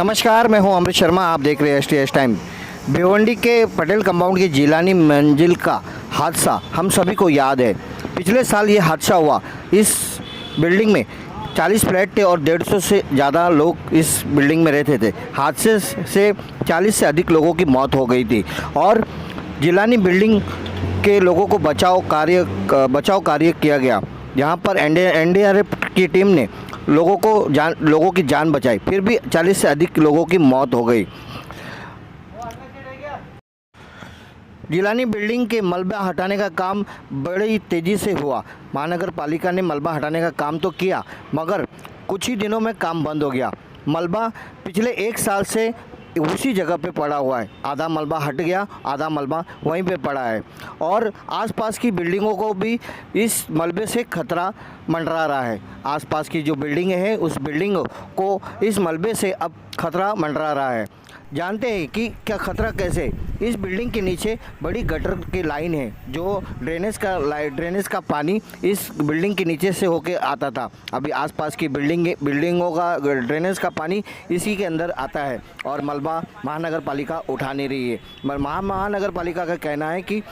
नमस्कार, मैं हूं अमृत शर्मा। आप देख रहे हैं STS टाइम। भिवंडी के पटेल कंपाउंड की जिलानी मंजिल का हादसा हम सभी को याद है। पिछले साल ये हादसा हुआ। इस बिल्डिंग में 40 फ्लैट थे और 150 से ज़्यादा लोग इस बिल्डिंग में रहते थे। हादसे से 40 से अधिक लोगों की मौत हो गई थी और जिलानी बिल्डिंग के लोगों को बचाव कार्य किया गया, जहां पर NDRF की टीम ने लोगों की जान बचाई। फिर भी 40 से अधिक लोगों की मौत हो गई। जिलानी बिल्डिंग के मलबा हटाने का काम बड़ी तेज़ी से हुआ। महानगर पालिका ने मलबा हटाने का काम तो किया, मगर कुछ ही दिनों में काम बंद हो गया। मलबा पिछले 1 साल से उसी जगह पे पड़ा हुआ है। आधा मलबा हट गया, आधा मलबा वहीं पे पड़ा है और आसपास की बिल्डिंगों को भी इस मलबे से खतरा मंडरा रहा है। आसपास की जो बिल्डिंग है, उस बिल्डिंग को इस मलबे से अब खतरा मंडरा रहा है। जानते हैं कि क्या खतरा कैसे। इस बिल्डिंग के नीचे बड़ी गटर की लाइन है, जो ड्रेनेज का पानी इस बिल्डिंग के नीचे से होके आता था। अभी आसपास की बिल्डिंगों का ड्रेनेज का पानी इसी के अंदर आता है और मलबा महानगर पालिका उठा नहीं रही है। महानगर पालिका का कहना है कि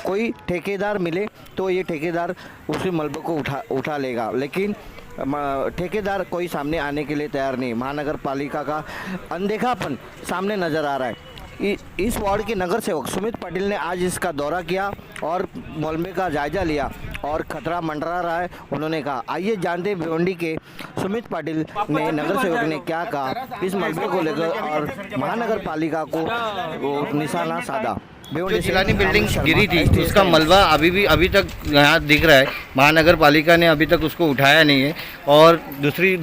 कोई ठेकेदार मिले तो ये ठेकेदार उसी मलबे को उठा लेगा, लेकिन ठेकेदार कोई सामने आने के लिए तैयार नहीं। महानगर पालिका का अनदेखापन सामने नज़र आ रहा है। इस वार्ड के नगर सेवक सुमित पाटिल ने आज इसका दौरा किया और मलबे का जायजा लिया और खतरा मंडरा रहा है। उन्होंने कहा, आइए जानते हैं भिवंडी के सुमित पाटिल ने, नगर सेवक ने क्या कहा इस मलबे को लेकर और महानगर पालिका को निशाना साधा। जो जिलानी बिल्डिंग गिरी थी उसका मलबा अभी तक यहाँ दिख रहा है। महानगर पालिका ने अभी तक उसको उठाया नहीं है और दूसरी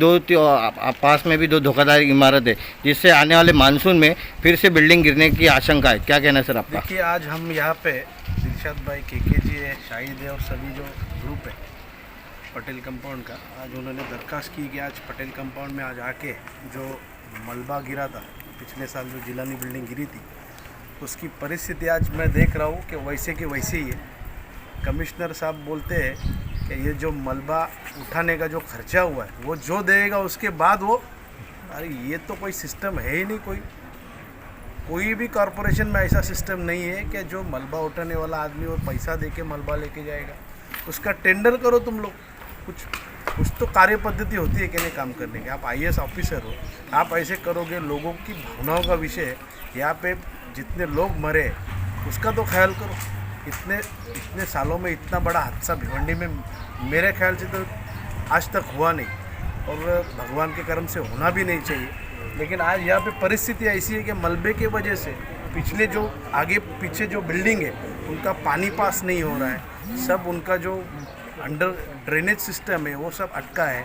पास में भी 2 धोखाधड़ी इमारत है, जिससे आने वाले मानसून में फिर से बिल्डिंग गिरने की आशंका है। क्या कहना है सर आपका? देखिए, आज हम यहाँ पे दिलशाद भाई, KK जी है, शाहिद है और सभी जो ग्रुप है पटेल कंपाउंड का, आज उन्होंने दरख्वास्त की कि आज पटेल कंपाउंड में आज आके जो मलबा गिरा था पिछले साल, जो जिलानी बिल्डिंग गिरी थी, उसकी परिस्थिति आज मैं देख रहा हूँ कि वैसे के वैसे ही है। कमिश्नर साहब बोलते हैं कि ये जो मलबा उठाने का जो खर्चा हुआ है वो जो देगा उसके बाद वो, अरे ये तो कोई सिस्टम है ही नहीं। कोई भी कॉरपोरेशन में ऐसा सिस्टम नहीं है कि जो मलबा उठाने वाला आदमी और पैसा दे के मलबा लेके जाएगा। उसका टेंडर करो तुम लोग। कुछ तो कार्य पद्धति होती है कि नहीं काम करने की। आप IAS ऑफिसर हो, आप ऐसे करोगे। लोगों की भावनाओं का विषय है। यहाँ पे जितने लोग मरे उसका तो ख्याल करो। इतने सालों में इतना बड़ा हादसा भिवंडी में मेरे ख्याल से तो आज तक हुआ नहीं और भगवान के कर्म से होना भी नहीं चाहिए। लेकिन आज यहाँ पे परिस्थिति ऐसी है कि मलबे के वजह से पिछले जो आगे पीछे जो बिल्डिंग है उनका पानी पास नहीं हो रहा है। सब उनका जो अंडर ड्रेनेज सिस्टम है वो सब अटका है।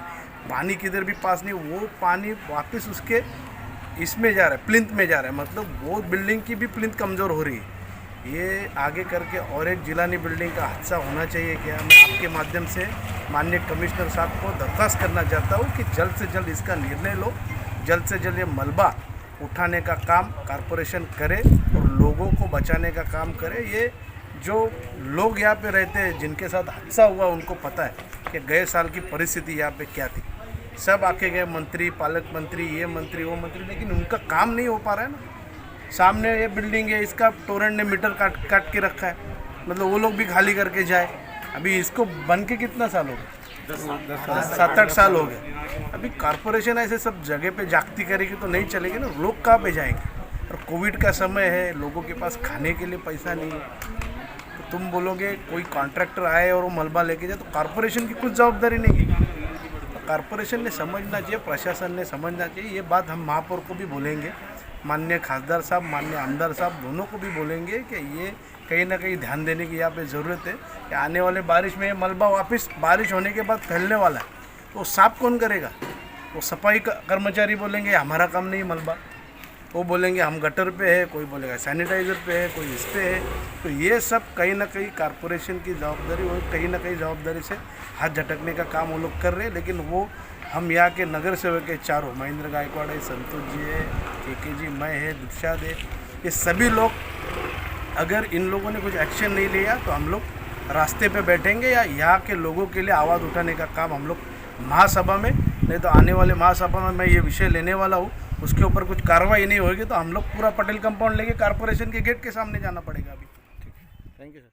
पानी किधर भी पास नहीं, वो पानी वापस उसके इसमें जा रहा है, प्लिंथ में जा रहा है। मतलब वो बिल्डिंग की भी प्लिंथ कमज़ोर हो रही है। ये आगे करके और एक जिलानी बिल्डिंग का हादसा होना चाहिए क्या? मैं आपके माध्यम से माननीय कमिश्नर साहब को दरख्वास्त करना चाहता हूँ कि जल्द से जल्द इसका निर्णय लो। जल्द से जल्द ये मलबा उठाने का काम कॉरपोरेशन करे और लोगों को बचाने का काम करे। ये जो लोग यहाँ पे रहते हैं, जिनके साथ हादसा हुआ, उनको पता है कि गए साल की परिस्थिति यहाँ पे क्या थी। सब आके गए मंत्री, पालक मंत्री, ये मंत्री, वो मंत्री, लेकिन उनका काम नहीं हो पा रहा है ना। सामने ये बिल्डिंग है, इसका टोरेंट ने मीटर काट के रखा है। मतलब वो लोग भी खाली करके जाए। अभी इसको बन के कितना साल हो गया? 7-8 साल हो गए। अभी कॉरपोरेशन ऐसे सब जगह पे जागती करेगी तो नहीं चलेगी ना। लोग कहाँ पे जाएंगे? और कोविड का समय है, लोगों के पास खाने के लिए पैसा नहीं है। तो तुम बोलोगे कोई कॉन्ट्रैक्टर आए और वो मलबा लेके जाए, तो कॉरपोरेशन की कुछ जवाबदारी नहीं है। कॉरपोरेशन ने समझना चाहिए, प्रशासन ने समझना चाहिए। ये बात हम महापौर को भी बोलेंगे, माननीय खासदार साहब, माननीय आमदार साहब, दोनों को भी बोलेंगे कि ये कहीं ना कहीं ध्यान देने की यहाँ पे ज़रूरत है कि आने वाले बारिश में ये मलबा वापस बारिश होने के बाद फैलने वाला है। तो साफ कौन करेगा? वो सफाई कर्मचारी बोलेंगे हमारा काम नहीं मलबा, वो बोलेंगे हम गटर पे है, कोई बोलेगा सैनिटाइज़र पे है, कोई इस पे है। तो ये सब कहीं ना कहीं कॉरपोरेशन की जवाबदारी और कहीं ना कहीं जवाबदारी से हाथ झटकने का काम वो लोग कर रहे हैं। लेकिन वो हम यहाँ के नगर सेवक है चारों, महेंद्र गायकवाड़ है, संतोष जी है, KK जी, मैं है, दिलशाद है, ये सभी लोग, अगर इन लोगों ने कुछ एक्शन नहीं लिया तो हम लोग रास्ते पे बैठेंगे या यहाँ के लोगों के लिए आवाज़ उठाने का काम हम लोग महासभा में, नहीं तो आने वाले महासभा में मैं ये विषय लेने वाला हूँ। उसके ऊपर कुछ कार्रवाई नहीं होगी तो हम लोग पूरा पटेल कंपाउंड लेके कॉरपोरेशन के गेट के सामने जाना पड़ेगा अभी। Thank you sir.